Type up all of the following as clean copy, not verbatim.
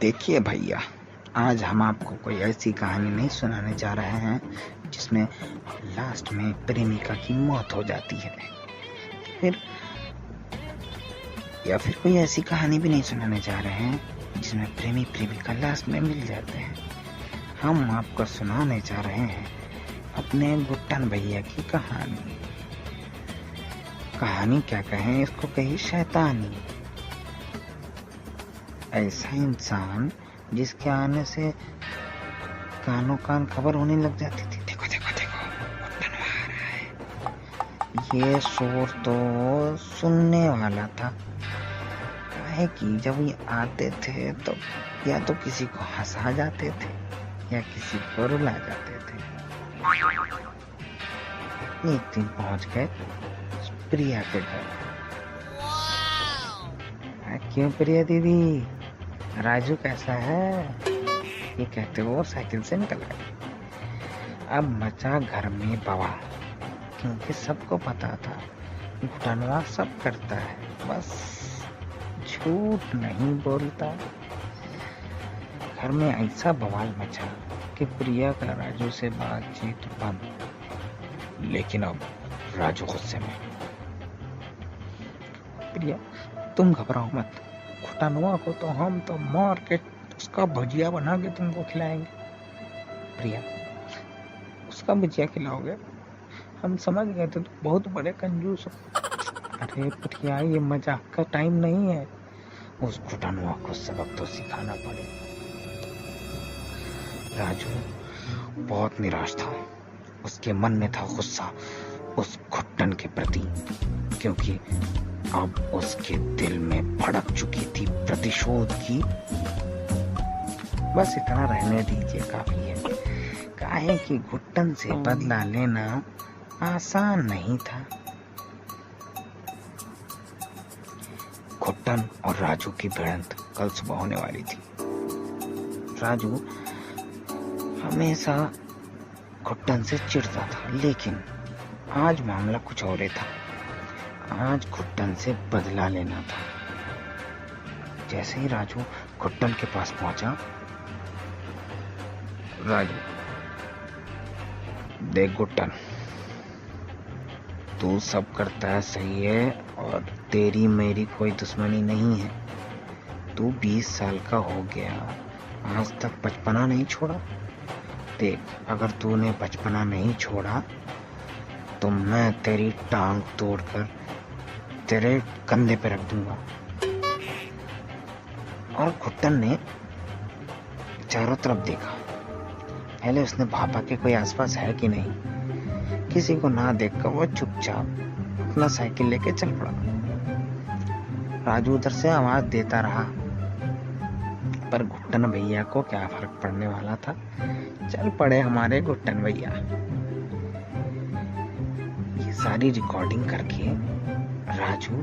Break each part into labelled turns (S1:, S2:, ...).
S1: देखिए भैया, आज हम आपको कोई ऐसी कहानी नहीं सुनाने जा रहे हैं जिसमें लास्ट में प्रेमिका की मौत हो जाती है, फिर या फिर कोई ऐसी कहानी भी नहीं सुनाने जा रहे हैं जिसमें प्रेमी प्रेमिका लास्ट में मिल जाते हैं। हम आपको सुनाने जा रहे हैं अपने गुट्टन भैया की कहानी। कहानी क्या कहें, इसको कही शैतानी। ऐसा इंसान जिसके आने से कानों कान खबर होने लग जाती थी। देखो देखो देखो, गुट्टन आ रहा है। ये शोर तो सुनने वाला था, काहे कि जब ये आते थे तो या तो किसी को हंसा जाते थे या किसी को रुला जाते थे। एक दिन पहुंच गए प्रिया के घर। क्यों प्रिया दीदी, राजू कैसा है, ये कहते वो साइकिल से निकल गए। अब मचा घर में बवाल, क्योंकि सबको पता था गुटनवा सब करता है, बस झूठ नहीं बोलता। घर में ऐसा बवाल मचा कि प्रिया का राजू से बातचीत बंद। लेकिन अब राजू गुस्से में। प्रिया तुम घबराओ मत, गुटनवा को तो हम तो मार के उसका भुजिया बना के तुमको खिलाएंगे। प्रिया उसका भुजिया खिलाओगे? हम समझ गए थे तुम बहुत बड़े कंजूस हो। अरे प्रिया, ये मजाक का टाइम नहीं है, उस गुटनवा को सबक तो सिखाना पड़ेगा। राजू बहुत निराश था, उसके मन में था गुस्सा उस गुट्टन के प्रति, क्योंकि अब उसके दिल में भड़क चुकी थी प्रतिशोध की। बस इतना रहने दीजिए, काफी है। काहे कि गुट्टन से बदला लेना आसान नहीं था। गुट्टन और राजू की भिड़ंत कल सुबह होने वाली थी। राजू हमेशा गुट्टन से चिढ़ता था, लेकिन आज मामला कुछ और था। आज गुट्टन से बदला लेना था। जैसे ही राजू गुट्टन के पास पहुंचा, राजू देख गुट्टन, तू सब करता है सही है और तेरी मेरी कोई दुश्मनी नहीं है। तू 20 साल का हो गया, आज तक बचपना नहीं छोड़ा। देख, अगर तूने बचपना नहीं छोड़ा तो मैं तेरी टांग तोड़कर तेरे कंधे पे रख दूंगा। और गुट्टन ने चारों तरफ देखा। पहले उसने भापा के कोई आसपास है कि नहीं। किसी को ना देखकर वो चुपचाप अपना साइकिल लेके चल पड़ा। राजू उधर से आवाज देता रहा, पर गुट्टन भैया को क्या फर्क पड़ने वाला था। चल पड़े हमारे गुट्टन भैया। ये सारी रिकॉर्डिंग करके राजू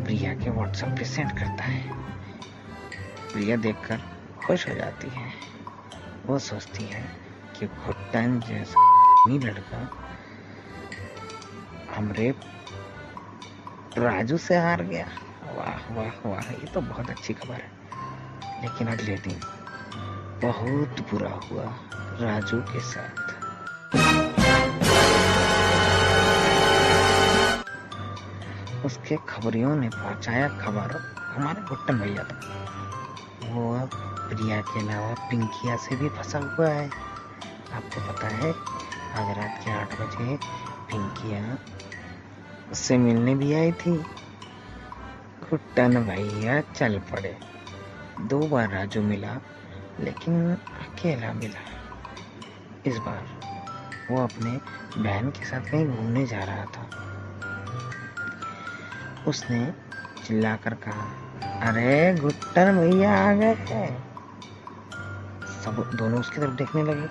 S1: प्रिया के व्हाट्सएप पे सेंड करता है। प्रिया देखकर खुश हो जाती है। वो सोचती है कि गुट्टन जैसा लड़का हमरे राजू से हार गया। वाह वाह वाह, ये तो बहुत अच्छी खबर है। लेकिन अगले दिन बहुत बुरा हुआ राजू के साथ। उसके खबरियों ने पहुंचाया खबर हमारे गुट्टन भैया तक। वो प्रिया के अलावा पिंकिया से भी फंसा हुआ है। आपको पता है, आज रात के 8 बजे पिंकिया उससे मिलने भी आई थी। गुट्टन भैया चल पड़े। 2 बार राजू मिला, लेकिन अकेला मिला। इस बार वो अपने बहन के साथ कहीं घूमने जा रहा था। उसने चिल्लाकर कहा, अरे गुट्टन भैया आ गए हैं। सब दोनों उसकी तरफ देखने लगे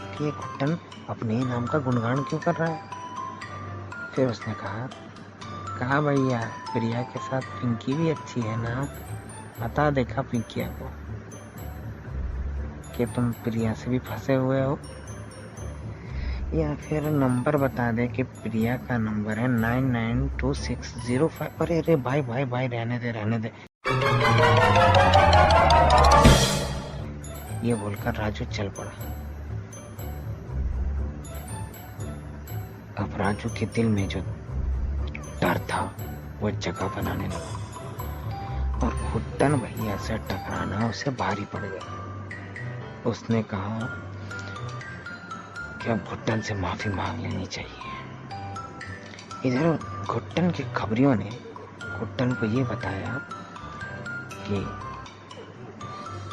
S1: कि ये गुट्टन अपने ही नाम का गुणगान क्यों कर रहा है। फिर उसने कहा भैया, प्रिया के साथ पिंकी भी अच्छी है ना, बता देखा पिंकिया को कि तुम प्रिया से भी फंसे हुए हो। या फिर नंबर बता दे कि प्रिया का नंबर है 992605। अरे भाई रहने दे। ये बोलकर राजू चल पड़ा। अब राजू के दिल में जो डर था वो जगह बनाने लगा और घुट्टन भैया से टकराना उसे भारी पड़ गया। उसने कहा कि अब घुट्टन से माफी मांग लेनी चाहिए। इधर घुट्टन के खबरियों ने घुट्टन को ये बताया कि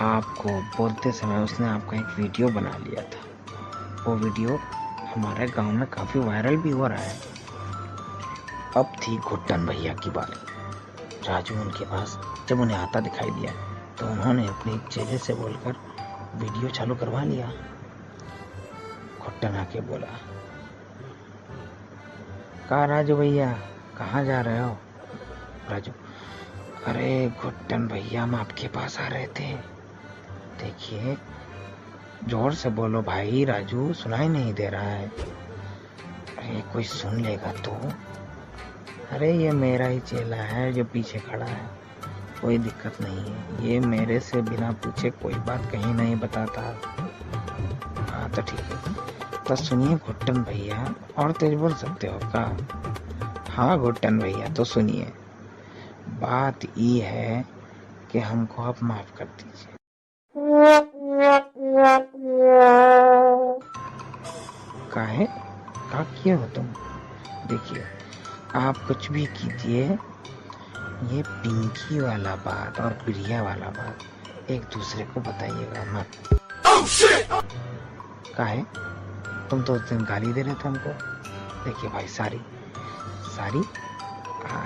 S1: आपको बोलते समय उसने आपका एक वीडियो बना लिया था। वो वीडियो हमारे गांव में काफी वायरल भी हो रहा है। अब थी घुट्टन भैया की बारी। राजू उनके पास जब उन्हें आता दिखाई दिया तो उन्होंने अपने एक चेले से बोलकर वीडियो चालू करवा लिया। घुट्टन आके बोला, कहा राजू भैया कहाँ जा रहे हो? राजू, अरे घुट्टन भैया हम आपके पास आ रहे थे। देखिए जोर से बोलो भाई, राजू सुनाई नहीं दे रहा है। अरे कोई सुन लेगा तो। अरे ये मेरा ही चेला है जो पीछे खड़ा है, कोई दिक्कत नहीं है। ये मेरे से बिना पूछे कोई बात कहीं नहीं बताता। हाँ तो ठीक है, तो सुनिए घुट्टन भैया। और तेज बोल सकते हो क्या? हाँ घुट्टन भैया तो सुनिए, बात ये है कि हमको आप माफ कर दीजिए। काहे का किए हो तुम? देखिए आप कुछ भी कीजिए, ये पिंकी वाला बात और प्रिया वाला बात एक दूसरे को बताइएगा मत। काहे? तुम तो उस दिन गाली दे रहे थे हमको। देखिए भाई सॉरी।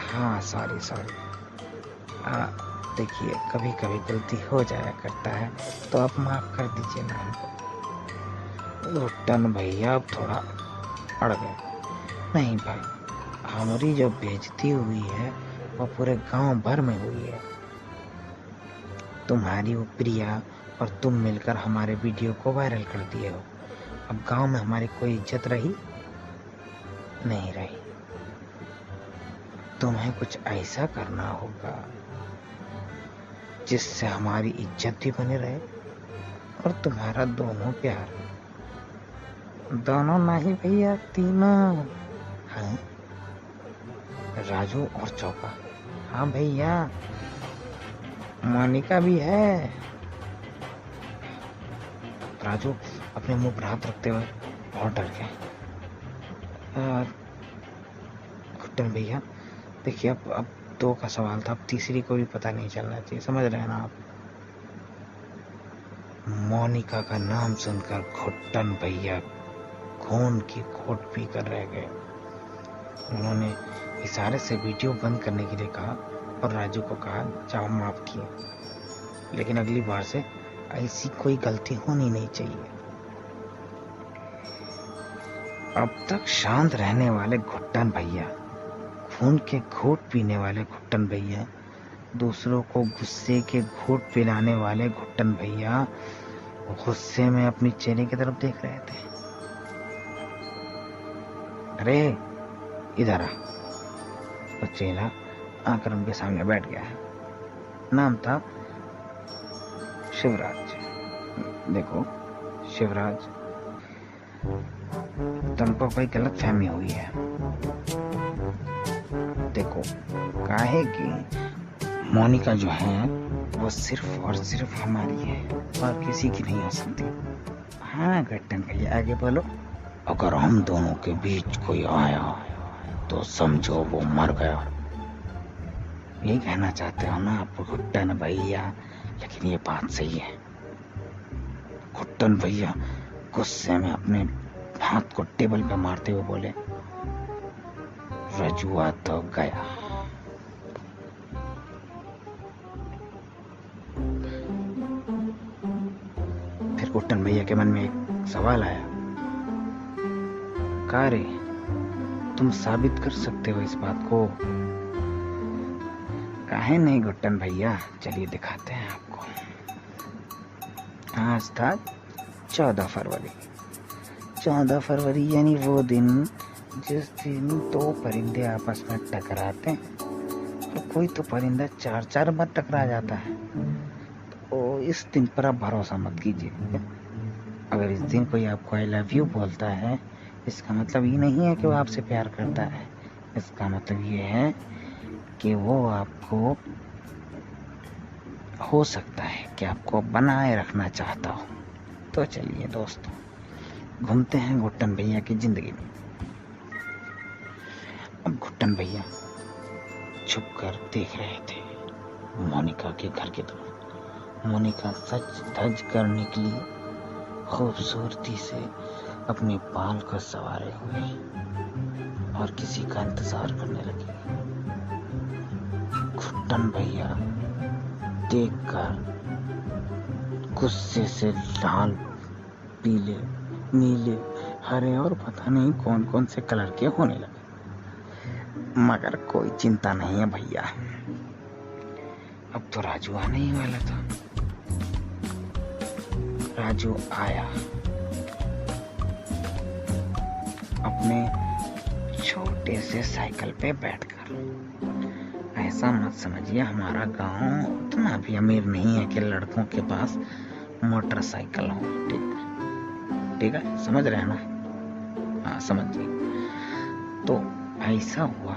S1: हाँ सॉरी। देखिए कभी कभी गलती हो जाया करता है, तो आप माफ कर दीजिए ना हमको। घुट्टन भैया अब थोड़ा अड़ गए। नहीं भाई, हमारी जो बेइज्जती हुई है वो पूरे गांव भर में हुई है। तुम्हारी वो प्रिया और तुम मिलकर हमारे वीडियो को वायरल कर दिए हो। अब गांव में हमारी कोई इज्जत रही नहीं रही। तुम्हें कुछ ऐसा करना होगा जिससे हमारी इज्जत भी बनी रहे और तुम्हारा दोनों प्यार। दोनों नहीं भैया, तीनों। हाँ राजू और चौका। हाँ भैया, मोनिका भी है। राजू अपने मुंह पर हाथ रखते हुए बहुत डर गए। घुट्टन भैया देखिए, अब दो का सवाल था, अब तीसरी को भी पता नहीं चलना चाहिए, समझ रहे हैं ना आप? मोनिका का नाम सुनकर घुट्टन भैया खून की घोट पी कर रह गए। उन्होंने इशारे से वीडियो बंद करने के लिए कहा और राजू को कहा जाओ माफ किए, लेकिन अगली बार से ऐसी कोई गलती होनी नहीं चाहिए। अब तक शांत रहने वाले घुट्टन भैया, खून के घूंट पीने वाले घुट्टन भैया, दूसरों को गुस्से के घूंट पिलाने वाले घुट्टन भैया गुस्से में अपनी चेले की तरफ देख रहे थे। अरे इधर आ। तो चेला आकर उनके सामने बैठ गया है। नाम था शिवराज। देखो शिवराज, तुमको कोई गलत फहमी हुई है। देखो काहे कि मोनिका जो है वो सिर्फ और सिर्फ हमारी है और किसी की नहीं हो सकती। हाँ घुट्टन भैया आगे बोलो। अगर हम दोनों के बीच कोई आया तो समझो वो मर गया। यही कहना चाहते हो ना आप घुट्टन भैया? लेकिन ये बात सही है। घुट्टन भैया गुस्से में अपने हाथ को टेबल पे मारते हुए बोले, रजुआ तो गया। फिर घुट्टन भैया के मन में एक सवाल आया, का रे तुम साबित कर सकते हो इस बात को? काहे नहीं घुट्टन भैया, चलिए दिखाते हैं आपको। आज था 14 फरवरी। 14 फरवरी यानी वो दिन जिस दिन दो परिंदे आपस में टकराते हैं और कोई तो परिंदा 4-4 बार टकरा जाता है। तो तो इस दिन पर आप भरोसा मत कीजिए। अगर इस दिन कोई आपको आई लव यू बोलता है, इसका मतलब ये नहीं है कि वो आपसे प्यार करता है। इसका मतलब ये है कि वो आपको, हो सकता है कि आपको बनाए रखना चाहता हो। तो चलिए दोस्तों, घूमते हैं घुट्टन भैया की जिंदगी में। अब घुट्टन भैया छुप कर देख रहे थे मोनिका के घर की तरफ। मोनिका सज धज कर निकली, खूबसूरती से अपने बाल को संवारे हुए और किसी का इंतजार करने लगी। घुट्टन भैया देखकर गुस्से से लाल, पीले, नीले, हरे और पता नहीं कौन कौन से कलर के होने लगे। मगर कोई चिंता नहीं है भैया, अब तो राजू आने ही वाला था। राजू आया अपने छोटे से साइकिल पे बैठकर। ऐसा मत समझिए हमारा गांव उतना भी अमीर नहीं है कि लड़कों के पास मोटरसाइकिल हो। ठीक है, समझ रहे हैं ना? हाँ, समझिए। तो ऐसा हुआ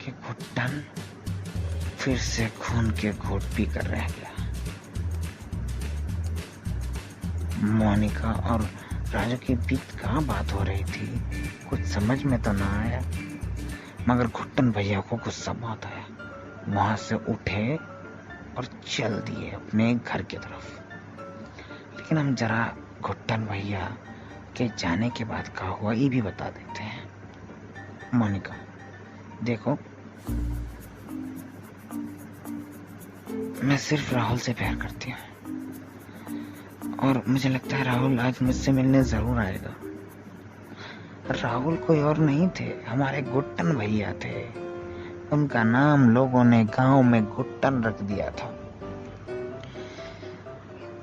S1: कि घुट्टन फिर से खून के घूंट पी कर रह गया। मोनिका और राजू के बीच कहाँ बात हो रही थी, कुछ समझ में तो ना आया। मगर घुट्टन भैया को गुस्सा बहुत आया। वहां से उठे और चल दिए अपने घर की तरफ। लेकिन हम जरा घुट्टन भैया के जाने के बाद क्या हुआ ये भी बता देते हैं। मोनिका, देखो, मैं सिर्फ राहुल से प्यार करती हूँ और मुझे लगता है राहुल आज मुझसे मिलने जरूर आएगा। राहुल कोई और नहीं थे, हमारे घुट्टन भैया थे। उनका नाम लोगों ने गांव में घुट्टन रख दिया था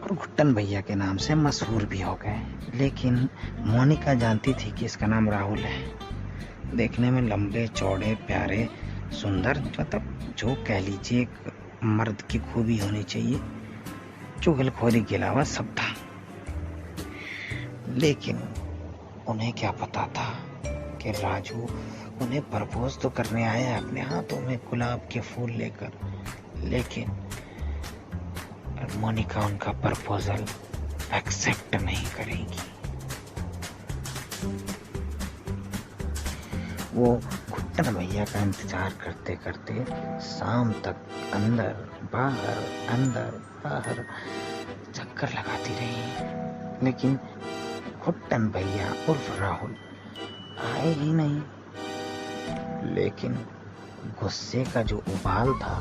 S1: और घुट्टन भैया के नाम से मशहूर भी हो गए। लेकिन मोनिका जानती थी कि इसका नाम राहुल है। देखने में लंबे चौड़े प्यारे सुंदर, मतलब जो कह लीजिए एक मर्द की खूबी होनी चाहिए, चुगलखोरी के अलावा सब था। लेकिन उन्हें क्या पता था कि राजू उन्हें प्रपोज तो करने आया अपने हाथों में गुलाब के फूल लेकर, लेकिन मोनिका उनका प्रपोजल एक्सेप्ट नहीं करेगी। वो घुट्टन भैया का इंतजार करते करते शाम तक अंदर बाहर चक्कर लगाती रही, लेकिन घुट्टन भैया उर्फ राहुल आए ही नहीं। लेकिन गुस्से का जो उबाल था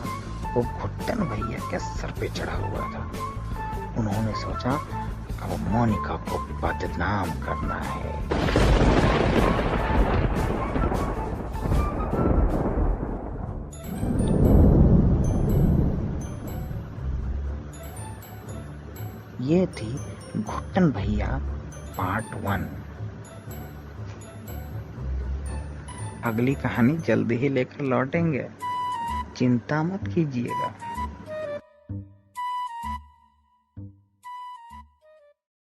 S1: वो घुट्टन भैया के सर पे चढ़ा हुआ था। उन्होंने सोचा अब मोनिका को बदनाम करना है। ये थी घुट्टन भैया पार्ट 1। अगली कहानी जल्दी ही लेकर लौटेंगे, चिंता मत कीजिएगा।